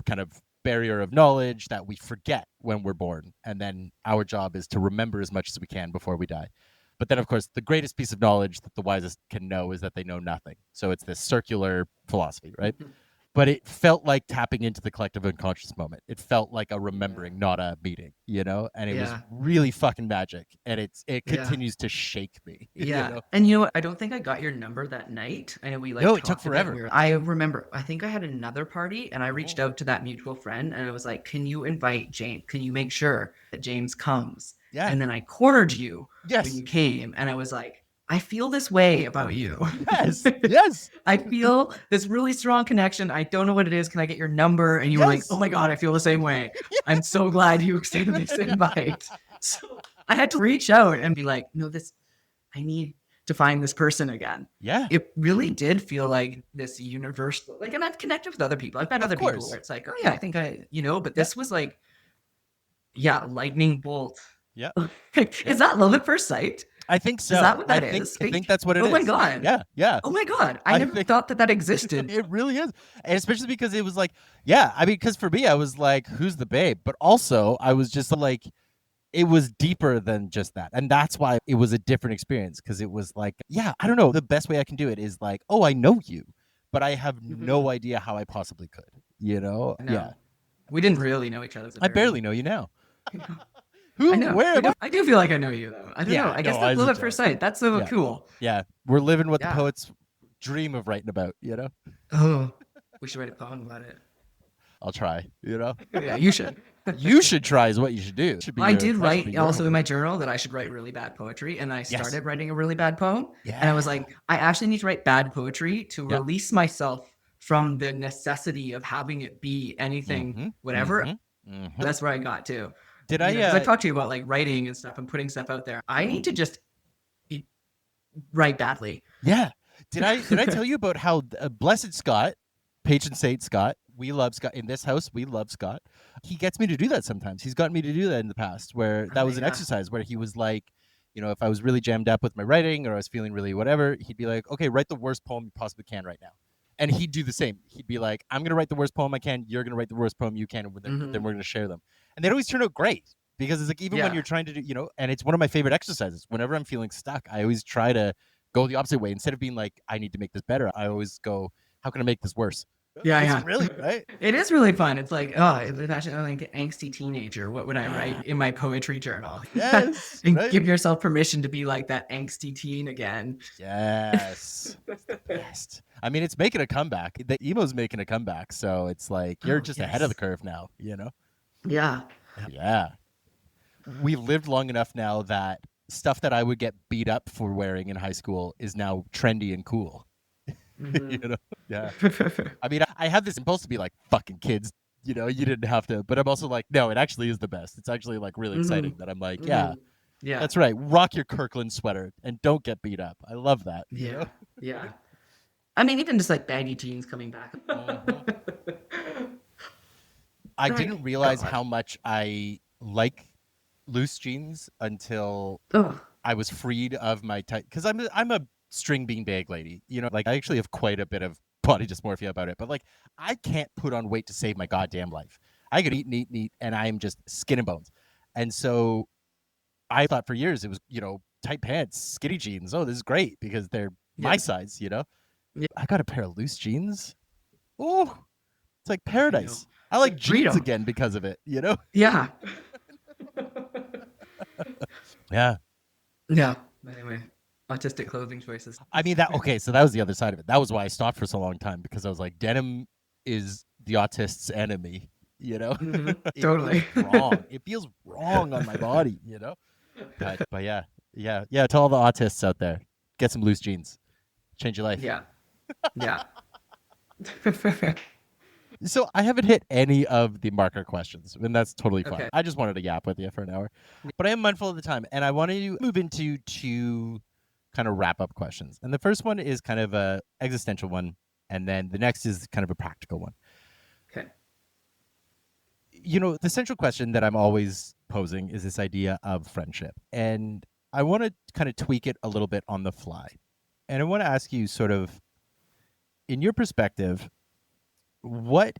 kind of barrier of knowledge that we forget when we're born. And then our job is to remember as much as we can before we die. But then, of course, the greatest piece of knowledge that the wisest can know is that they know nothing. So it's this circular philosophy, right? But it felt like tapping into the collective unconscious moment. It felt like a remembering, not a meeting, you know? And it was Yeah. really fucking magic. And it Yeah. continues to shake me. Yeah. You know? And you know what? I don't think I got your number that night. I know we like No, it took talked about it. forever. I remember, I think I had another party and I reached out to that mutual friend and I was like, can you invite James? Can you make sure that James comes? Yeah. And then I cornered you when Yes. you came and I was like, I feel this way about you. Yes. Yes. I feel this really strong connection. I don't know what it is. Can I get your number? And you were like, Yes. oh my God, I feel the same way. I'm so glad you extended this invite. So I had to reach out and be like, no, I need to find this person again. Yeah. It really did feel like this universal, like, and I've connected with other people. I've met Of other people course. where it's like, oh yeah, I think but this was like, yeah, lightning bolt. Yeah. Is that love at first sight? I think so. Is that what that I is? think that's what it is. Oh my God. Yeah. Yeah. Oh my God. I never think thought that existed. it really is. And especially because it was like, yeah, I mean, because for me, I was like, who's the babe? But also, I was just like, it was deeper than just that. And that's why it was a different experience because it was like, yeah, I don't know. The best way I can do it is like, oh, I know you, but I have no idea how I possibly could, you know? No. Yeah. We didn't really know each other. I barely know you now. I know. Who? I know. Where am I? I do feel like I know you though. I don't Yeah, know. I guess no, that's as love a at first joke. sight. That's so Yeah. cool. Yeah. We're living what the Yeah. poets dream of writing about, you know? Oh, we should write a poem about it. I'll try. You know, Yeah, you should. you should try is what you should do. Should be I your, did that should be write your also in homework. my journal that I should write really bad poetry, and I Yes. started writing a really bad poem. And I was Yeah. like, I actually need to write bad poetry to Yeah. release myself from the necessity of having it be anything, Mm-hmm. whatever. Mm-hmm. Mm-hmm. That's where I got to. Did You know, because I I? talked to you about like writing and stuff and putting stuff out there. I need to just write badly. Yeah. Did I tell you about how Blessed Scott, patron saint Scott, we love Scott in this house. We love Scott. He gets me to do that sometimes. He's gotten me to do that in the past, where that Oh, was an yeah. exercise where he was like, you know, if I was really jammed up with my writing or I was feeling really whatever, he'd be like, okay, write the worst poem you possibly can right now. And he'd do the same. He'd be like, I'm going to write the worst poem I can. You're going to write the worst poem you can. And then Mm-hmm. we're going to share them. And they'd always turn out great because it's like, even when Yeah. you're trying to do, you know, and it's one of my favorite exercises. Whenever I'm feeling stuck, I always try to go the opposite way. Instead of being like, I need to make this better, I always go, how can I make this worse? Yeah, It's yeah. brilliant, right? It is really fun. It's like, oh, imagine like an angsty teenager. What would I write in my poetry journal? Yes, And right? give yourself permission to be like that angsty teen again. Yes. It's the best. I mean, it's making a comeback. The emo's making a comeback. So it's like, you're Oh, just ahead of the yes. curve now, you know? Yeah. Yeah. We've lived long enough now that stuff that I would get beat up for wearing in high school is now trendy and cool. You know? Yeah. I mean, I have this impulse to be like, fucking kids, you know, you didn't have to. But I'm also like, no, it actually is the best. It's actually like really exciting that I'm like, yeah, Yeah. that's right. Rock your Kirkland sweater and don't get beat up. I love that. You know? Yeah. Yeah. I mean, even just like baggy jeans coming back. I Like, didn't realize God. how much I like loose jeans until Oh, I was freed of my tight, because I'm a string bean bag lady. You know, like I actually have quite a bit of body dysmorphia about it. But like I can't put on weight to save my goddamn life. I could eat and eat and eat, and I'm just skin and bones. And so I thought for years it was, you know, tight pants, skinny jeans. Oh, this is great because they're my yeah. size, you know. Yeah. I got a pair of loose jeans. Oh, it's like I know. paradise. I like jeans Freedom. again because of it, you know? Yeah. Yeah. Yeah. Anyway, autistic clothing choices. I mean that okay, so that was the other side of it. That was why I stopped for so long time, because I was like, denim is the autist's enemy, you know? It Totally. feels wrong. It feels wrong on my body, you know? But yeah. Yeah, to all the autists out there, get some loose jeans. Change your life. Yeah. Yeah. So I haven't hit any of the marker questions, and that's totally fine. Okay. I just wanted to yap with you for an hour. But I am mindful of the time, and I want to move into two kind of wrap up questions. And the first one is kind of a existential one, and then the next is kind of a practical one. Okay. You know, the central question that I'm always posing is this idea of friendship. And I want to kind of tweak it a little bit on the fly. And I want to ask you sort of, in your perspective, what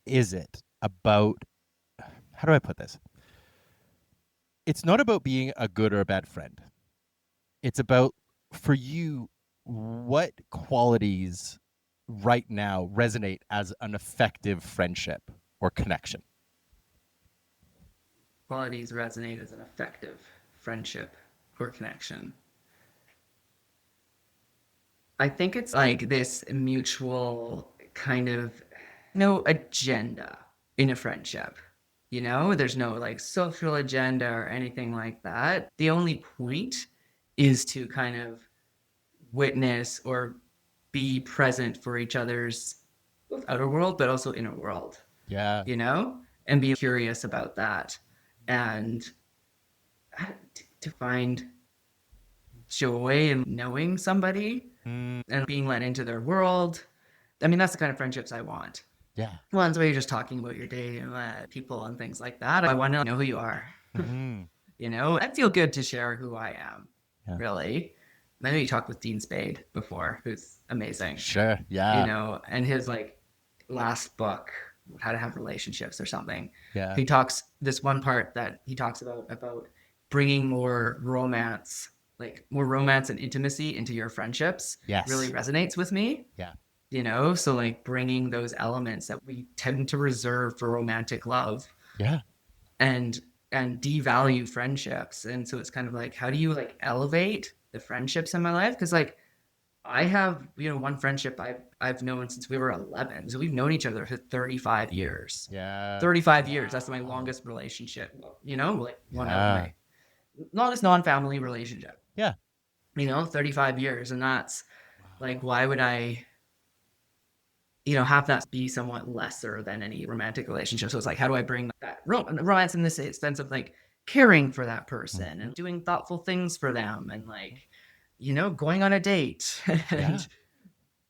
is it about, how do I put this? It's not about being a good or a bad friend. It's about, for you, what qualities right now resonate as an effective friendship or connection? Qualities resonate as an effective friendship or connection. I think it's like this mutual kind of no agenda in a friendship. You know, there's no like social agenda or anything like that. The only point is to kind of witness or be present for each other's both outer world, but also inner world, Yeah. you know, and be curious about that and to find joy in knowing somebody and being let into their world. I mean, that's the kind of friendships I want. Yeah. Ones where you're just talking about your day and people and things like that. I want to know who you are. You know, I feel good to share who I am, really. I know you talked with Dean Spade before, who's amazing. Sure. Yeah. You know, and his like last book, How to Have Relationships or something. Yeah. He talks this one part that he talks about bringing more romance, like more romance and intimacy into your friendships. Yes. Really resonates with me. Yeah. You know, so like bringing those elements that we tend to reserve for romantic love. Yeah. And devalue friendships. And so it's kind of like, how do you like elevate the friendships in my life? Because like I have, one friendship I've known since we were 11. So we've known each other for 35 years. Yeah. 35 years. That's my longest relationship, like one of Yeah. my longest non-family relationship, Yeah. 35 years. And that's like, Wow. why would I, have that be somewhat lesser than any romantic relationship? So it's like, how do I bring that romance in this sense of like caring for that person and doing thoughtful things for them and like, going on a date Yeah. and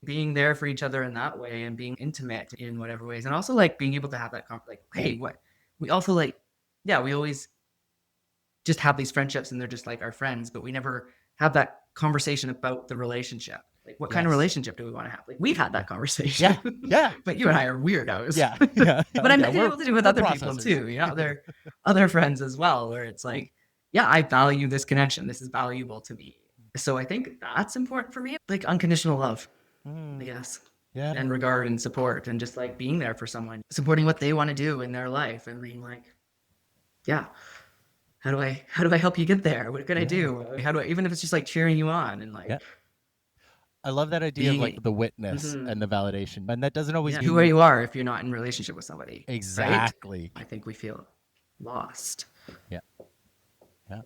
being there for each other in that way and being intimate in whatever ways. And also like being able to have that like, hey, what we also like, yeah, we always just have these friendships and they're just like our friends, but we never have that conversation about the relationship. Like, what kind of Yes. relationship do we want to have? Like, we've had that conversation. Yeah. Yeah. But you and I are weirdos. Yeah. Yeah. But I'm Yeah, able to do with we're other people processors. too, other friends as well, where it's like, yeah, I value this connection. This is valuable to me. So I think that's important for me. Like unconditional love, I guess. Yeah. And regard and support and just like being there for someone, supporting what they want to do in their life and being like, yeah, how do I help you get there? What can I do? How do I, even if it's just like cheering you on and like, I love that idea of being like the witness and the validation. And that doesn't always mean who you are if you're not in a relationship with somebody. exactly. Right? I think we feel lost. Yeah. Yeah.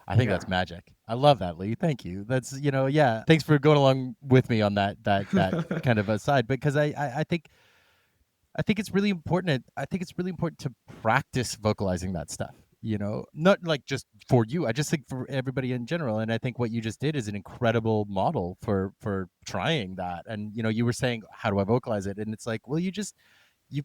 I think that's magic. I love that, Lee. Thank you. That's, yeah. Thanks for going along with me on that kind of aside, because I think it's really important. I think it's really important to practice vocalizing that stuff, not like just for you. I just think for everybody in general. And I think what you just did is an incredible model for trying that. And, you were saying, how do I vocalize it? And it's like, well, you just, you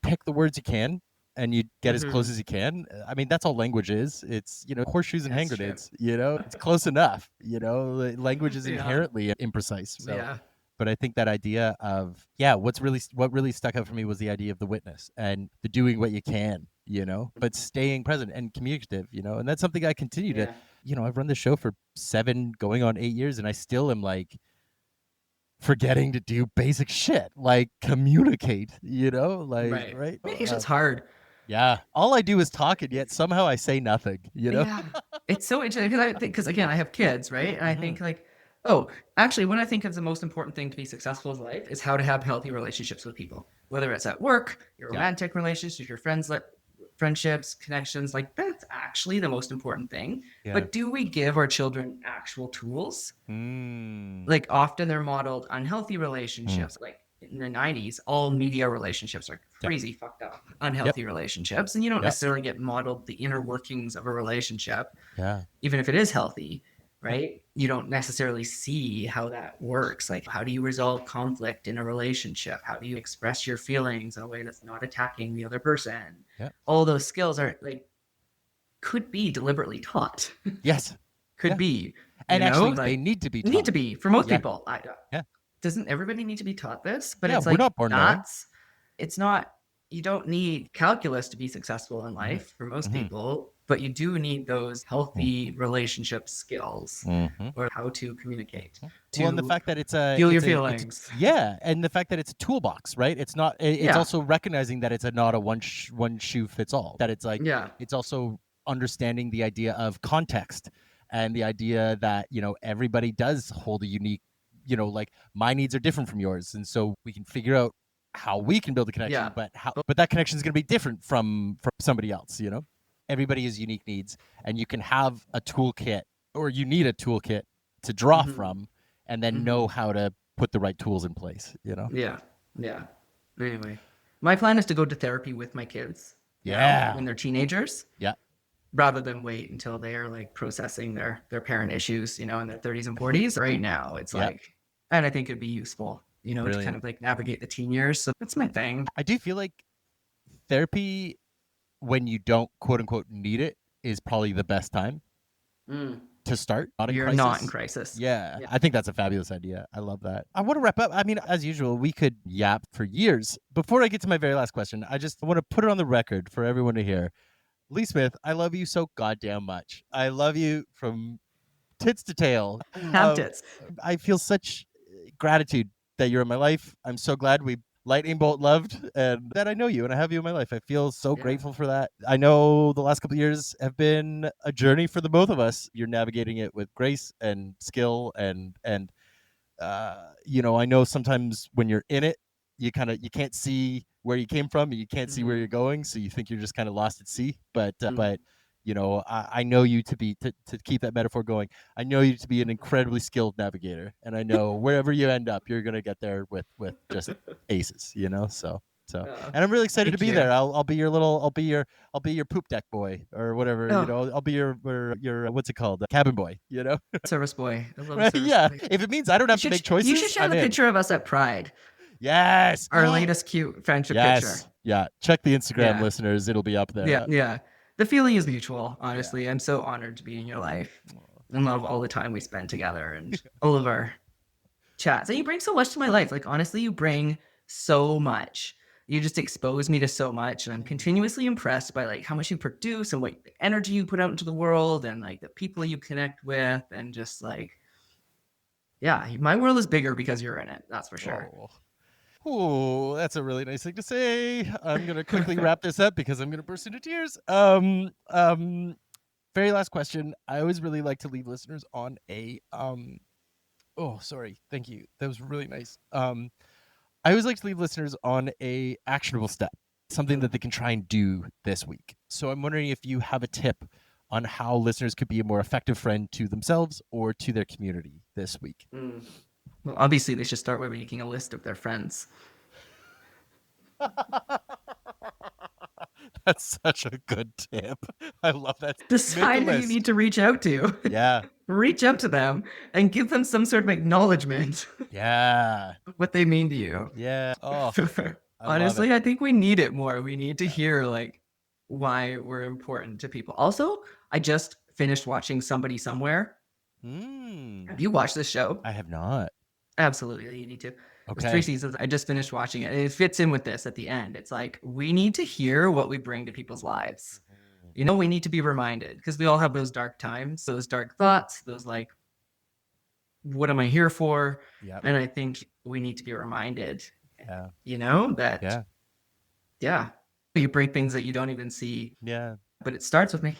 pick the words you can and you get as close as you can. I mean, that's all language is. It's, horseshoes and hand grenades, it's close enough, language is inherently imprecise. So. But I think that idea of, what really stuck out for me was the idea of the witness and the doing what you can, but staying present and communicative, and that's something I continue to, I've run the show for 7 going on 8 years and I still am like forgetting to do basic shit, like communicate, right? Communication's hard. Yeah. All I do is talk and yet somehow I say nothing, Yeah. It's so interesting because again, I have kids, right? And I think like, oh, actually, what I think is the most important thing to be successful in life is how to have healthy relationships with people, whether it's at work, your romantic relationships, your friendships, connections. Like that's actually the most important thing. But do we give our children actual tools? Like often they're modeled unhealthy relationships. Like in the 90s, all media relationships are crazy, fucked up, unhealthy relationships. And you don't necessarily get modeled the inner workings of a relationship, even if it is healthy. Right? You don't necessarily see how that works. Like, how do you resolve conflict in a relationship? How do you express your feelings in a way that's not attacking the other person? All those skills are like, could be deliberately taught. Yes. Could be. And actually, they need to be taught. Need to be for most people. Doesn't everybody need to be taught this? But it's like, we're not born knowing. It's not, you don't need calculus to be successful in life for most people. But you do need those healthy relationship skills or how to communicate. And the fact that it's feel your feelings. And the fact that it's a toolbox, right? It's not. It's also recognizing that it's not a one shoe fits all. That it's like it's also understanding the idea of context and the idea that everybody does hold a unique, like my needs are different from yours, and so we can figure out how we can build a connection. But that connection is going to be different from somebody else. Everybody has unique needs, and you can have a toolkit, or you need a toolkit to draw from, and then know how to put the right tools in place. Yeah. Anyway, my plan is to go to therapy with my kids. When they're teenagers. Rather than wait until they are like processing their parent issues, in their 30s and 40s. Right now, it's like, and I think it'd be useful, to kind of like navigate the teen years. So that's my thing. I do feel like therapy, when you don't quote unquote need it, is probably the best time to start. You're not in crisis. Yeah. I think that's a fabulous idea. I love that. I want to wrap up. I mean, as usual, we could yap for years. Before I get to my very last question, I just want to put it on the record for everyone to hear. Lee Smith, I love you so goddamn much. I love you from tits to tail. Have tits. I feel such gratitude that you're in my life. I'm so glad we lightning bolt loved and that I know you and I have you in my life. I feel so grateful for that. I know the last couple of years have been a journey for the both of us. You're navigating it with grace and skill and I know sometimes when you're in it, you can't see where you came from and you can't see where you're going, so you think you're just kind of lost at sea. But I know you to keep that metaphor going. I know you to be an incredibly skilled navigator, and I know wherever you end up, you're gonna get there with just aces. So, Oh, and I'm really excited to thank be you. there. I'll be your poop deck boy or whatever. Oh, I'll be your what's it called, cabin boy. service boy. I love a Right? service Yeah. boy. If it means I don't have to make You should choices, share I'm the in. picture of us at Pride. Yes. Our latest cute friendship picture. Yes. Yeah. Check the Instagram, Yeah. listeners. It'll be up there. Yeah. Yeah. The feeling is mutual, Yeah. honestly. I'm so honored to be in your life and love all the time we spend together and all of our chats. And you bring so much to my life. Like, honestly, you bring so much. You just expose me to so much. And I'm continuously impressed by like how much you produce and what energy you put out into the world and like the people you connect with. And just like, yeah, my world is bigger because you're in it. That's for sure. Oh, that's a really nice thing to say. I'm gonna quickly wrap this up because I'm gonna burst into tears. Very last question. I always really like to leave listeners on a Oh, sorry. Thank you. That was really nice. I always like to leave listeners on a actionable step, something that they can try and do this week. So I'm wondering if you have a tip on how listeners could be a more effective friend to themselves or to their community this week. Well, obviously, they should start by making a list of their friends. That's such a good tip. I love that. Decide who you need to reach out to. Yeah. Reach out to them and give them some sort of acknowledgement. Yeah. What they mean to you. Yeah. Oh, honestly, I think we need it more. We need to hear like why we're important to people. Also, I just finished watching Somebody Somewhere. Have you watched this show? I have not. Absolutely, you need to. Okay. There's 3 seasons. I just finished watching it. And it fits in with this at the end. It's like we need to hear what we bring to people's lives. We need to be reminded because we all have those dark times, those dark thoughts, those like, what am I here for? Yep. And I think we need to be reminded, Yeah. that, yeah, you bring things that you don't even see. Yeah. But it starts with me.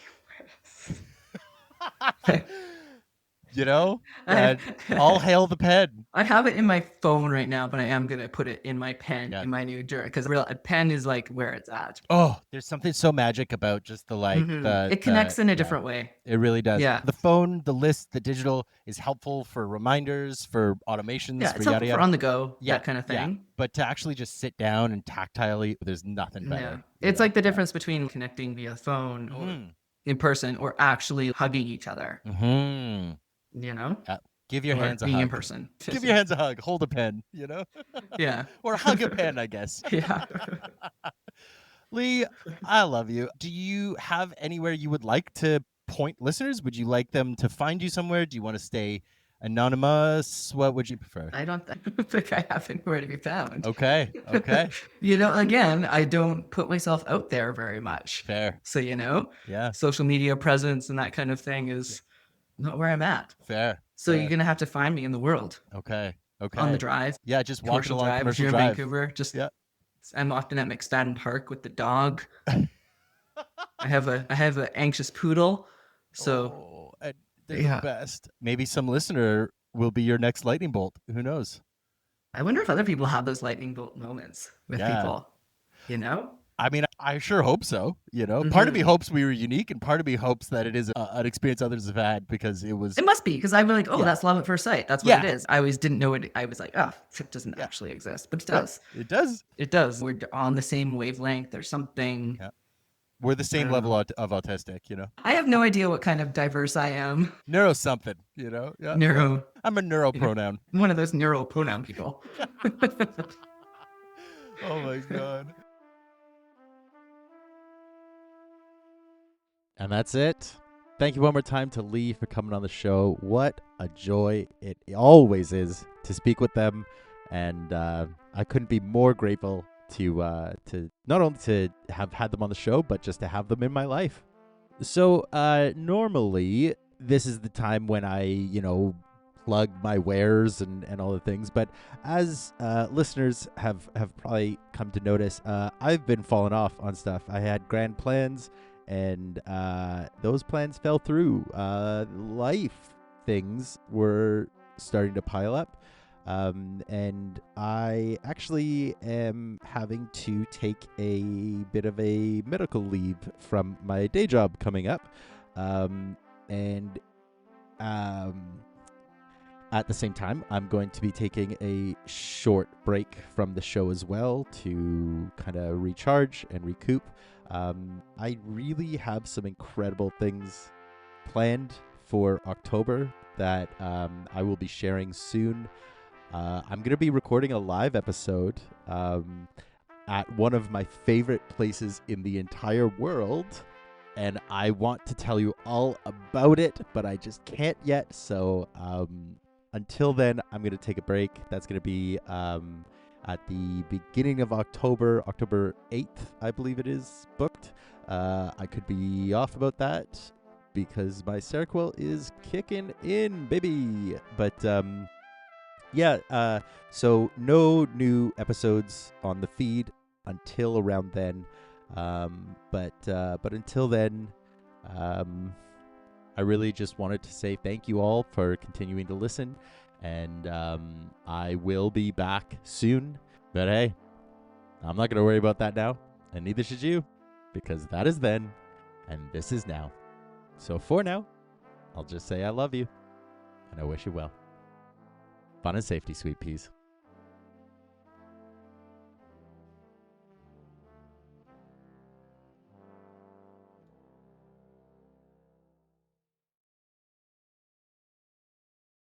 All hail the pen. I have it in my phone right now, but I am going to put it in my pen, in my new journal, because a pen is like where it's at. Oh, there's something so magic about just it connects in a different way. It really does. Yeah. The phone, the list, the digital is helpful for reminders, for automations, Yeah, for it's yada helpful yada. for on the go, Yeah, that kind of thing. Yeah. But to actually just sit down and tactilely, there's nothing better. Yeah. It's like the difference between connecting via phone or in person or actually hugging each other. Yeah. Give your hands a hug. Being in person. Give your hands a hug. Hold a pen, Yeah. Or hug a pen, I guess. Yeah. Lee, I love you. Do you have anywhere you would like to point listeners? Would you like them to find you somewhere? Do you want to stay anonymous? What would you prefer? I don't think I have anywhere to be found. Okay. Again, I don't put myself out there very much. Fair. So, Yeah. social media presence and that kind of thing is not where I'm at. Fair. So you're going to have to find me in the world. Okay. On the drive. Yeah, just walking along drive. commercial If you're drive. in Vancouver, I'm often at McSpadden Park with the dog. I have an anxious poodle. So they're the best. Maybe some listener will be your next lightning bolt. Who knows? I wonder if other people have those lightning bolt moments with people. I mean, I sure hope so. Part of me hopes we were unique, and part of me hopes that it is an experience others have had because it was. It must be because I'm like, that's love at first sight. That's what it is. I always didn't know it. I was like, it doesn't actually exist, but it does. It does. It does. We're on the same wavelength. There's something. Yeah. We're the same level of autistic. I have no idea what kind of diverse I am. Neuro something. Yeah. Neuro. I'm a neuro pronoun. I'm one of those neuro pronoun people. Oh my god. And that's it. Thank you one more time to Lee for coming on the show. What a joy it always is to speak with them. And I couldn't be more grateful to not only to have had them on the show, but just to have them in my life. So normally this is the time when I, plug my wares and all the things. But as listeners have probably come to notice, I've been falling off on stuff. I had grand plans. And those plans fell through. Life things were starting to pile up. And I actually am having to take a bit of a medical leave from my day job coming up. And at the same time, I'm going to be taking a short break from the show as well to kind of recharge and recoup. I really have some incredible things planned for October that I will be sharing soon. I'm going to be recording a live episode at one of my favorite places in the entire world. And I want to tell you all about it, but I just can't yet. So until then, I'm going to take a break. That's going to be at the beginning of October, October 8th, I believe it is booked. I could be off about that because my Seroquel is kicking in, baby. But yeah, so no new episodes on the feed until around then. But until then, I really just wanted to say thank you all for continuing to listen, and I will be back soon. But hey, I'm not going to worry about that now, and neither should you, because that is then, and this is now. So for now, I'll just say I love you, and I wish you well. Fun and safety, sweet peas.